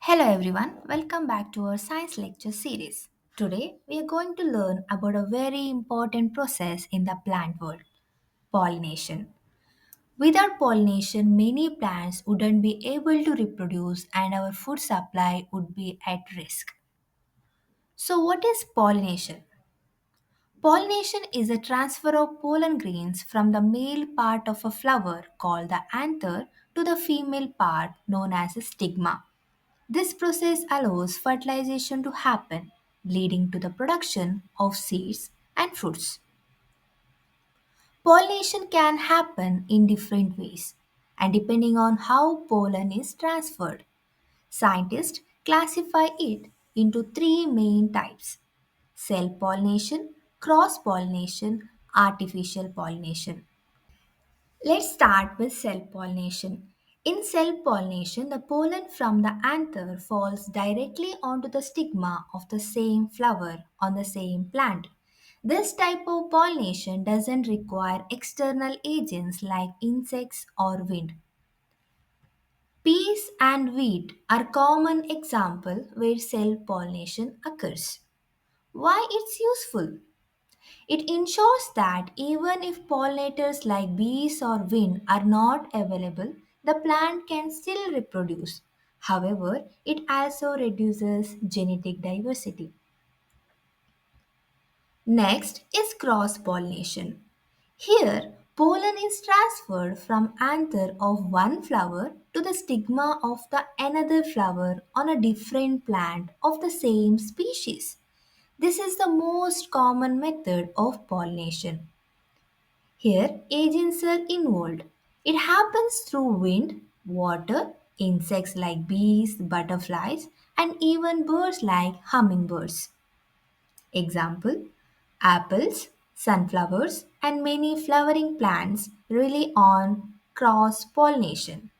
Hello everyone, welcome back to our science lecture series. Today we are going to learn about a very important process in the plant world, pollination. Without pollination, many plants wouldn't be able to reproduce and our food supply would be at risk. So, what is pollination? Pollination is a transfer of pollen grains from the male part of a flower called the anther to the female part known as a stigma. This process allows fertilization to happen, leading to the production of seeds and fruits. Pollination can happen in different ways, and depending on how pollen is transferred, scientists classify it into three main types: self pollination, cross pollination, artificial pollination. Let's start with self pollination. In self pollination, the pollen from the anther falls directly onto the stigma of the same flower on the same plant. This type of pollination doesn't require external agents like insects or wind. Peas and wheat are common example where self pollination occurs. Why it's useful? It ensures that even if pollinators like bees or wind are not available, the plant can still reproduce. However, it also reduces genetic diversity. Next is cross pollination. Here, pollen is transferred from anther of one flower to the stigma of the another flower on a different plant of the same species. This is the most common method of pollination. Here, agents are involved. It happens through wind, water, insects like bees, butterflies, and even birds like hummingbirds. Example: apples, sunflowers, and many flowering plants rely on cross pollination.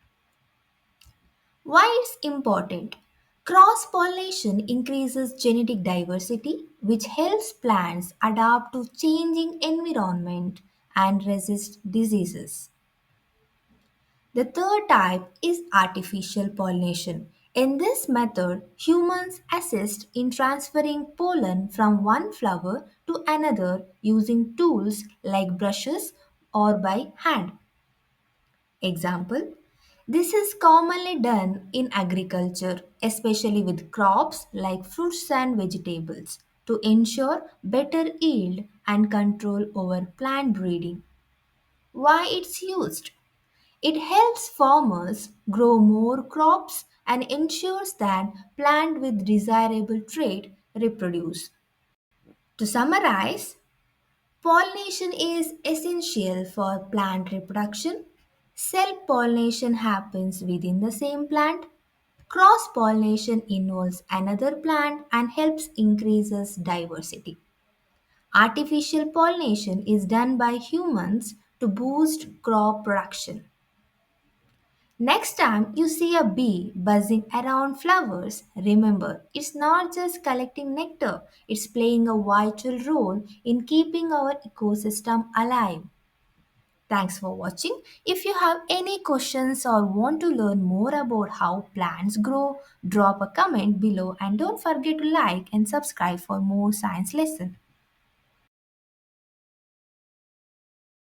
Why it's important? Cross pollination increases genetic diversity, which helps plants adapt to changing environment and resist diseases. The third type is artificial pollination. In this method, humans assist in transferring pollen from one flower to another using tools like brushes or by hand. Example: this is commonly done in agriculture, especially with crops like fruits and vegetables, to ensure better yield and control over plant breeding. Why it's used? It helps farmers grow more crops and ensures that plants with desirable trait reproduce. To summarize, pollination is essential for plant reproduction. Self pollination happens within the same plant. Cross pollination involves another plant and helps increases diversity. Artificial pollination is done by humans to boost crop production. Next time you see a bee buzzing around flowers, remember it's not just collecting nectar, it's playing a vital role in keeping our ecosystem alive. Thanks for watching. If you have any questions or want to learn more about how plants grow, drop a comment below and don't forget to like and subscribe for more science lessons.